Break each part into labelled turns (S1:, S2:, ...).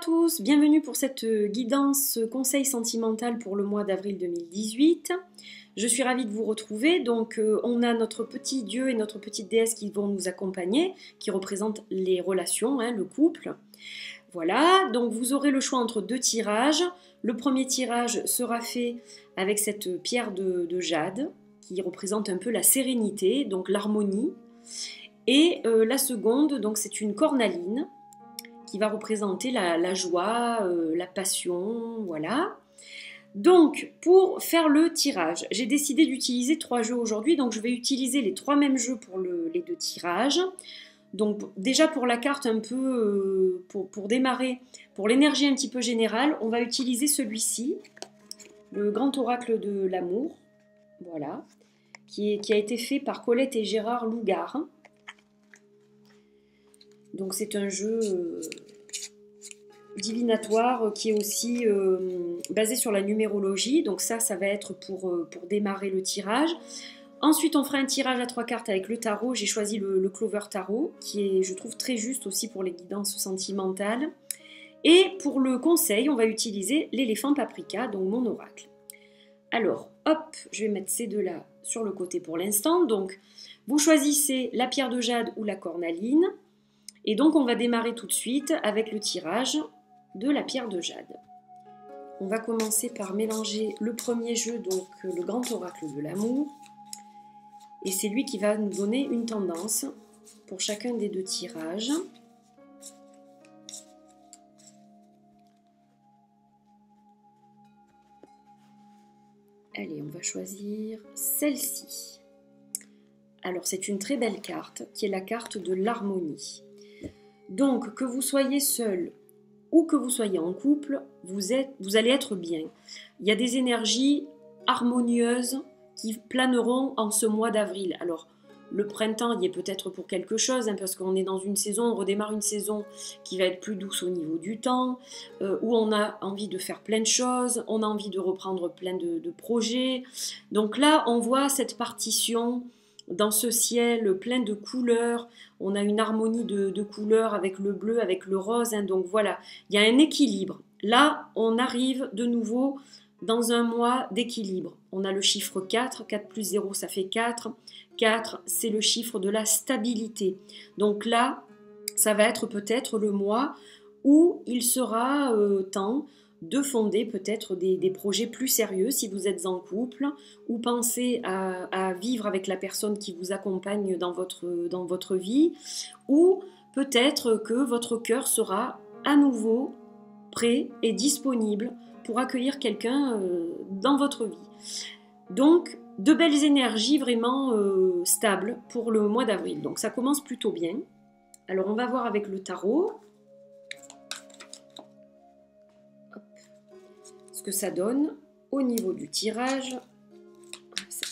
S1: tous, bienvenue pour cette guidance conseil sentimental pour le mois d'avril 2018. Je suis ravie de vous retrouver. Donc on a notre petit dieu et notre petite déesse qui vont nous accompagner, qui représentent les relations, le couple. Voilà, donc vous aurez le choix entre deux tirages. Le premier tirage sera fait avec cette pierre de jade qui représente un peu la sérénité, donc l'harmonie. Et la seconde, donc c'est une cornaline qui va représenter la joie, la passion, voilà. Donc, pour faire le tirage, j'ai décidé d'utiliser 3 jeux aujourd'hui, donc je vais utiliser les 3 mêmes jeux pour les 2 tirages. Donc, déjà pour la carte un peu, pour démarrer, pour l'énergie un petit peu générale, on va utiliser celui-ci, le grand oracle de l'amour, voilà, qui a été fait par Colette et Gérard Lougard. Donc c'est un jeu divinatoire qui est aussi basé sur la numérologie. Donc ça va être pour démarrer le tirage. Ensuite, on fera un tirage à 3 cartes avec le tarot. J'ai choisi le Clover Tarot, qui est, je trouve, très juste aussi pour les guidances sentimentales. Et pour le conseil, on va utiliser l'éléphant paprika, donc mon oracle. Alors, hop, je vais mettre ces deux-là sur le côté pour l'instant. Donc, vous choisissez la pierre de jade ou la cornaline. Et donc, on va démarrer tout de suite avec le tirage de la pierre de jade. On va commencer par mélanger le premier jeu, donc le grand oracle de l'amour. Et c'est lui qui va nous donner une tendance pour chacun des 2 tirages. Allez, on va choisir celle-ci. Alors, c'est une très belle carte, qui est la carte de l'harmonie. Donc, que vous soyez seul ou que vous soyez en couple, vous allez être bien. Il y a des énergies harmonieuses qui planeront en ce mois d'avril. Alors, le printemps y est peut-être pour quelque chose, parce qu'on est dans une saison, on redémarre une saison qui va être plus douce au niveau du temps, où on a envie de faire plein de choses, on a envie de reprendre plein de projets. Donc là, on voit cette partition dans ce ciel plein de couleurs. On a une harmonie de couleurs avec le bleu, avec le rose. Donc voilà, il y a un équilibre. Là, on arrive de nouveau dans un mois d'équilibre. On a le chiffre 4. 4 plus 0, ça fait 4. 4, c'est le chiffre de la stabilité. Donc là, ça va être peut-être le mois où il sera temps de fonder peut-être des projets plus sérieux si vous êtes en couple, ou pensez à vivre avec la personne qui vous accompagne dans votre vie, ou peut-être que votre cœur sera à nouveau prêt et disponible pour accueillir quelqu'un dans votre vie. Donc, de belles énergies vraiment stables pour le mois d'avril. Donc ça commence plutôt bien. Alors on va voir avec le tarot ce que ça donne au niveau du tirage.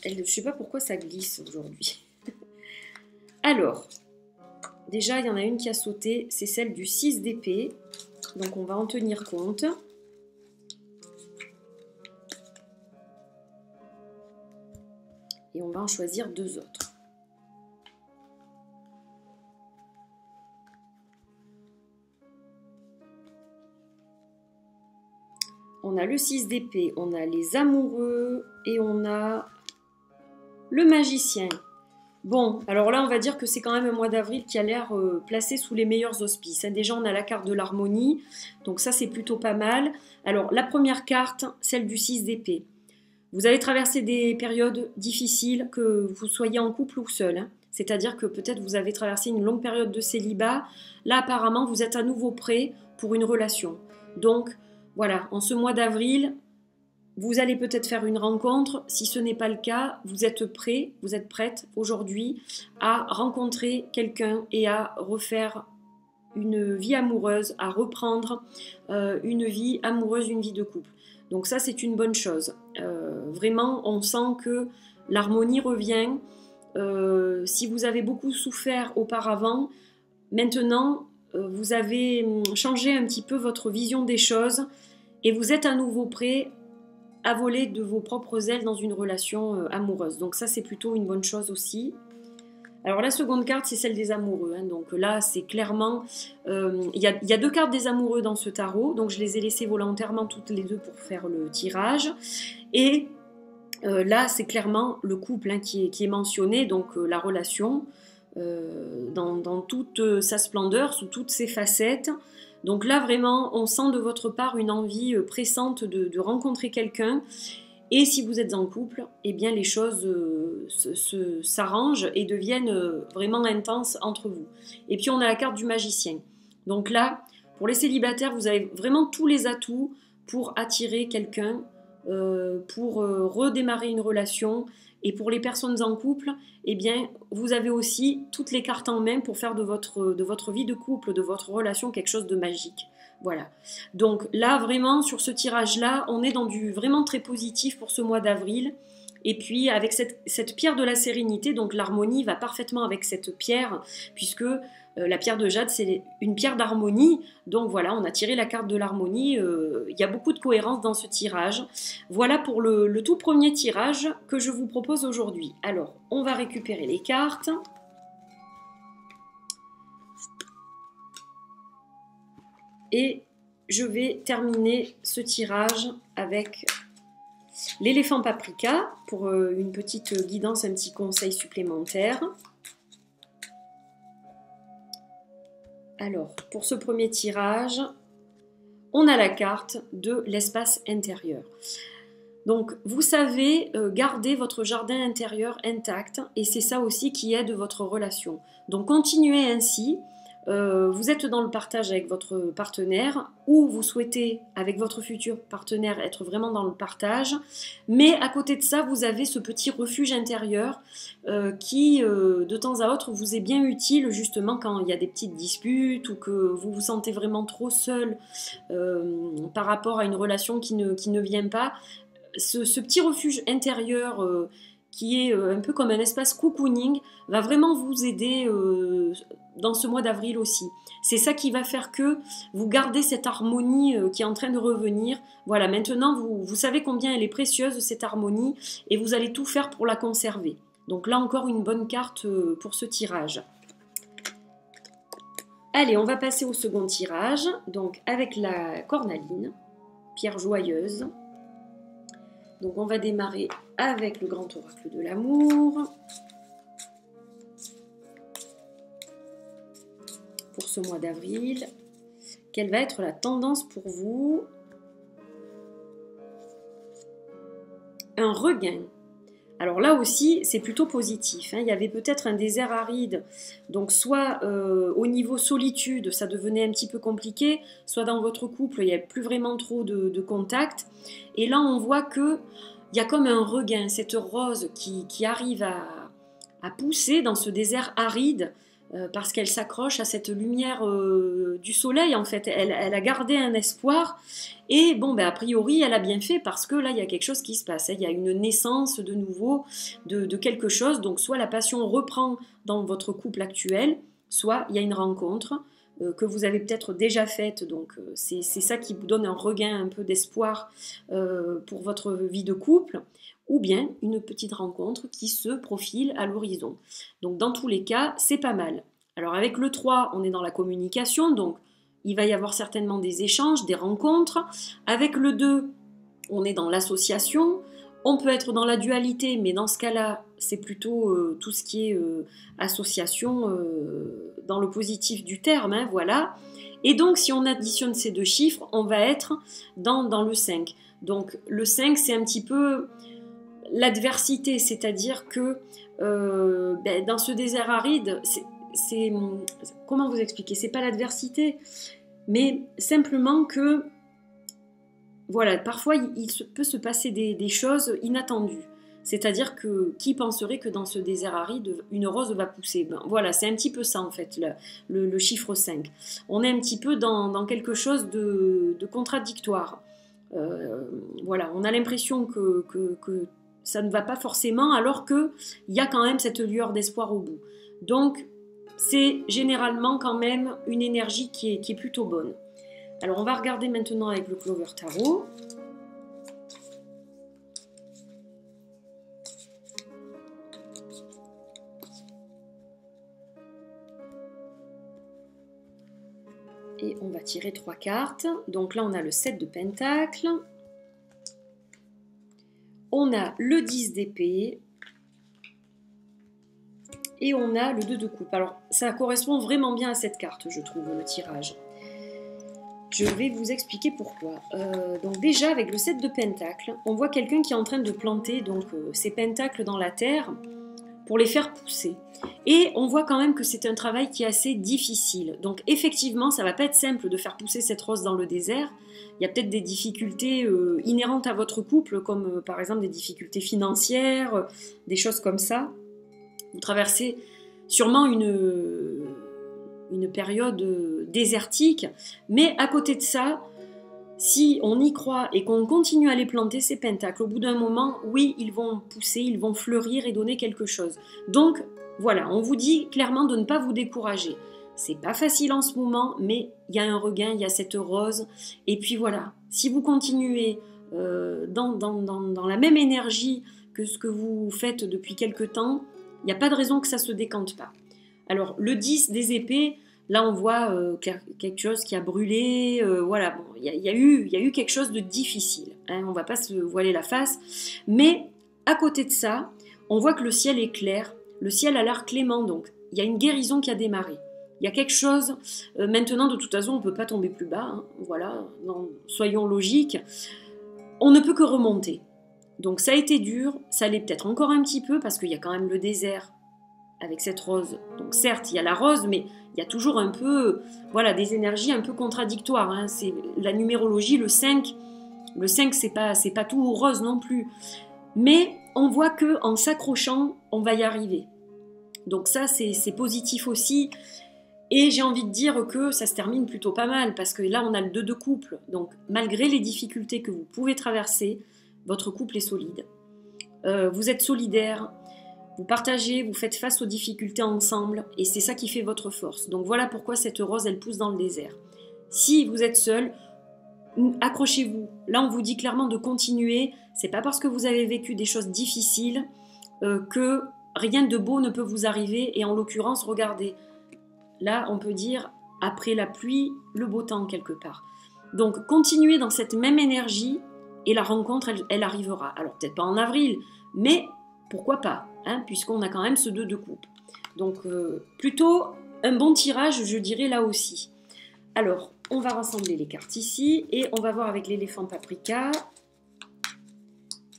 S1: Je ne sais pas pourquoi ça glisse aujourd'hui. Alors, déjà il y en a une qui a sauté, c'est celle du 6 d'épée. Donc on va en tenir compte. Et on va en choisir 2 autres. On a le 6 d'épée, on a les amoureux et on a le magicien. Bon, alors là, on va dire que c'est quand même un mois d'avril qui a l'air placé sous les meilleurs auspices. Déjà, on a la carte de l'harmonie, donc ça, c'est plutôt pas mal. Alors, la première carte, celle du 6 d'épée. Vous allez traverser des périodes difficiles, que vous soyez en couple ou seul. C'est-à-dire que peut-être vous avez traversé une longue période de célibat. Là, apparemment, vous êtes à nouveau prêt pour une relation. Donc, voilà, en ce mois d'avril, vous allez peut-être faire une rencontre. Si ce n'est pas le cas, vous êtes prêt, vous êtes prête aujourd'hui à rencontrer quelqu'un et à refaire une vie amoureuse, à reprendre une vie amoureuse, une vie de couple. Donc ça, c'est une bonne chose. Vraiment, on sent que l'harmonie revient. Si vous avez beaucoup souffert auparavant, maintenant, vous avez changé un petit peu votre vision des choses et vous êtes à nouveau prêt à voler de vos propres ailes dans une relation amoureuse. Donc ça, c'est plutôt une bonne chose aussi. Alors la seconde carte, c'est celle des amoureux. Hein. Donc là, c'est clairement... Il y a deux cartes des amoureux dans ce tarot. Donc je les ai laissées volontairement toutes les deux pour faire le tirage. Et là, c'est clairement le couple hein, qui est mentionné. Donc la relation dans toute sa splendeur, sous toutes ses facettes. Donc là, vraiment, on sent de votre part une envie pressante de rencontrer quelqu'un. Et si vous êtes en couple, eh bien les choses s'arrangent et deviennent vraiment intenses entre vous. Et puis on a la carte du magicien. Donc là, pour les célibataires, vous avez vraiment tous les atouts pour attirer quelqu'un, pour redémarrer une relation. Et pour les personnes en couple, eh bien, vous avez aussi toutes les cartes en main pour faire de votre vie de couple, de votre relation, quelque chose de magique. Voilà. Donc là, vraiment, sur ce tirage-là, on est dans du vraiment très positif pour ce mois d'avril. Et puis, avec cette pierre de la sérénité, donc l'harmonie va parfaitement avec cette pierre, puisque la pierre de jade, c'est une pierre d'harmonie. Donc voilà, on a tiré la carte de l'harmonie. Il y a beaucoup de cohérence dans ce tirage. Voilà pour le tout premier tirage que je vous propose aujourd'hui. Alors, on va récupérer les cartes. Et je vais terminer ce tirage avec l'éléphant paprika pour une petite guidance, un petit conseil supplémentaire. Alors, pour ce premier tirage, on a la carte de l'espace intérieur. Donc, vous savez garder votre jardin intérieur intact et c'est ça aussi qui aide votre relation. Donc, continuez ainsi. Vous êtes dans le partage avec votre partenaire ou vous souhaitez avec votre futur partenaire être vraiment dans le partage, mais à côté de ça vous avez ce petit refuge intérieur qui de temps à autre vous est bien utile justement quand il y a des petites disputes ou que vous vous sentez vraiment trop seul par rapport à une relation qui ne vient pas. Ce petit refuge intérieur qui est un peu comme un espace cocooning, va vraiment vous aider dans ce mois d'avril aussi. C'est ça qui va faire que vous gardez cette harmonie qui est en train de revenir. Voilà, maintenant vous savez combien elle est précieuse cette harmonie et vous allez tout faire pour la conserver. Donc là encore une bonne carte pour ce tirage. Allez, on va passer au second tirage, donc avec la cornaline, pierre joyeuse. Donc on va démarrer avec le grand oracle de l'amour. Pour ce mois d'avril, quelle va être la tendance pour vous? Un regain. Alors là aussi, c'est plutôt positif. Hein. Il y avait peut-être un désert aride, donc soit au niveau solitude, ça devenait un petit peu compliqué, soit dans votre couple, il n'y a plus vraiment trop de contact. Et là, on voit qu'il y a comme un regain, cette rose qui arrive à pousser dans ce désert aride, parce qu'elle s'accroche à cette lumière du soleil, en fait. Elle a gardé un espoir. Et bon, ben, a priori, elle a bien fait parce que là, il y a quelque chose qui se passe. Hein. Il y a une naissance de nouveau de quelque chose. Donc, soit la passion reprend dans votre couple actuel, soit il y a une rencontre que vous avez peut-être déjà faite. Donc, c'est ça qui vous donne un regain un peu d'espoir pour votre vie de couple. Ou bien une petite rencontre qui se profile à l'horizon. Donc dans tous les cas, c'est pas mal. Alors avec le 3, on est dans la communication, donc il va y avoir certainement des échanges, des rencontres. Avec le 2, on est dans l'association. On peut être dans la dualité, mais dans ce cas-là, c'est plutôt tout ce qui est association dans le positif du terme, hein, voilà. Et donc si on additionne ces deux chiffres, on va être dans le 5. Donc le 5, c'est un petit peu l'adversité, c'est-à-dire que dans ce désert aride, comment vous expliquer? C'est pas l'adversité, mais simplement que voilà, parfois il peut se passer des choses inattendues. C'est-à-dire que qui penserait que dans ce désert aride, une rose va pousser? Ben, voilà, c'est un petit peu ça en fait, le chiffre 5. On est un petit peu dans quelque chose de contradictoire. Voilà, on a l'impression que ça ne va pas forcément, alors qu'il y a quand même cette lueur d'espoir au bout. Donc, c'est généralement quand même une énergie qui est plutôt bonne. Alors, on va regarder maintenant avec le Clover Tarot. Et on va tirer 3 cartes. Donc là, on a le 7 de Pentacle. On a le 10 d'épée. Et on a le 2 de coupe. Alors, ça correspond vraiment bien à cette carte, je trouve, le tirage. Je vais vous expliquer pourquoi. Donc déjà, avec le 7 de Pentacle, on voit quelqu'un qui est en train de planter donc, ses pentacles dans la terre pour les faire pousser. Et on voit quand même que c'est un travail qui est assez difficile. Donc effectivement, ça ne va pas être simple de faire pousser cette rose dans le désert. Il y a peut-être des difficultés inhérentes à votre couple, comme par exemple des difficultés financières, des choses comme ça. Vous traversez sûrement une période désertique, mais à côté de ça, si on y croit et qu'on continue à les planter, ces pentacles, au bout d'un moment, oui, ils vont pousser, ils vont fleurir et donner quelque chose. Donc, voilà, on vous dit clairement de ne pas vous décourager. C'est pas facile en ce moment, mais il y a un regain, il y a cette rose. Et puis voilà, si vous continuez dans la même énergie que ce que vous faites depuis quelque temps, il n'y a pas de raison que ça ne se décante pas. Alors, le 10 des épées, là, on voit quelque chose qui a brûlé. Voilà, bon, il y a eu quelque chose de difficile. Hein, on ne va pas se voiler la face. Mais, à côté de ça, on voit que le ciel est clair. Le ciel a l'air clément, donc il y a une guérison qui a démarré. Il y a quelque chose, maintenant, de toute façon, on ne peut pas tomber plus bas. Hein, voilà, non, soyons logiques. On ne peut que remonter. Donc, ça a été dur. Ça l'est peut-être encore un petit peu, parce qu'il y a quand même le désert avec cette rose. Donc certes, il y a la rose, mais il y a toujours un peu, voilà, des énergies un peu contradictoires. Hein. C'est la numérologie, le 5, c'est pas tout rose non plus. Mais on voit que en s'accrochant, on va y arriver. Donc ça, c'est positif aussi. Et j'ai envie de dire que ça se termine plutôt pas mal, parce que là, on a le 2 de couple. Donc malgré les difficultés que vous pouvez traverser, votre couple est solide. Vous êtes solidaire. Vous partagez, vous faites face aux difficultés ensemble et c'est ça qui fait votre force. Donc voilà pourquoi cette rose, elle pousse dans le désert. Si vous êtes seul, accrochez-vous. Là, on vous dit clairement de continuer. C'est pas parce que vous avez vécu des choses difficiles que rien de beau ne peut vous arriver. Et en l'occurrence, regardez, là, on peut dire après la pluie, le beau temps quelque part. Donc continuez dans cette même énergie et la rencontre, elle arrivera. Alors peut-être pas en avril, mais pourquoi pas, hein, puisqu'on a quand même ce 2 de coupe. Donc, plutôt un bon tirage, je dirais, là aussi. Alors, on va rassembler les cartes ici, et on va voir avec l'éléphant paprika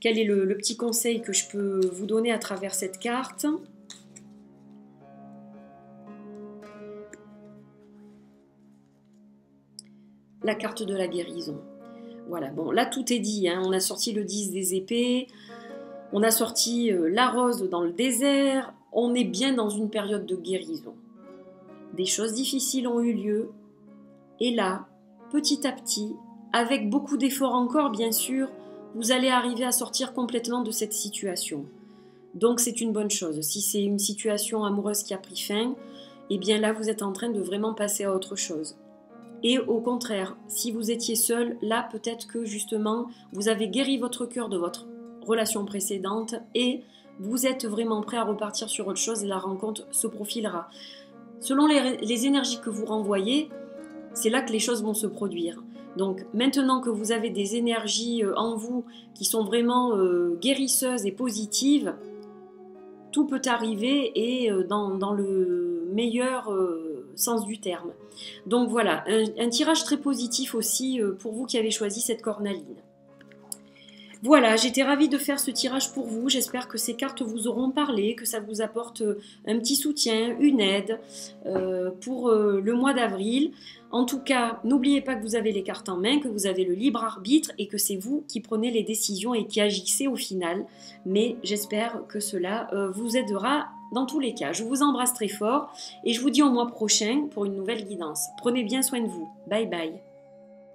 S1: quel est le petit conseil que je peux vous donner à travers cette carte. La carte de la guérison. Voilà, bon, là, tout est dit, hein. On a sorti le 10 des épées. On a sorti la rose dans le désert, on est bien dans une période de guérison. Des choses difficiles ont eu lieu, et là, petit à petit, avec beaucoup d'efforts encore bien sûr, vous allez arriver à sortir complètement de cette situation. Donc c'est une bonne chose. Si c'est une situation amoureuse qui a pris fin, eh bien là vous êtes en train de vraiment passer à autre chose. Et au contraire, si vous étiez seul, là peut-être que justement vous avez guéri votre cœur de votre relation précédente et vous êtes vraiment prêt à repartir sur autre chose et la rencontre se profilera. Selon les énergies que vous renvoyez, c'est là que les choses vont se produire. Donc maintenant que vous avez des énergies en vous qui sont vraiment guérisseuses et positives, tout peut arriver et dans le meilleur sens du terme. Donc voilà, un tirage très positif aussi pour vous qui avez choisi cette cornaline. Voilà, j'étais ravie de faire ce tirage pour vous. J'espère que ces cartes vous auront parlé, que ça vous apporte un petit soutien, une aide pour le mois d'avril. En tout cas, n'oubliez pas que vous avez les cartes en main, que vous avez le libre arbitre et que c'est vous qui prenez les décisions et qui agissez au final. Mais j'espère que cela vous aidera dans tous les cas. Je vous embrasse très fort et je vous dis au mois prochain pour une nouvelle guidance. Prenez bien soin de vous. Bye bye.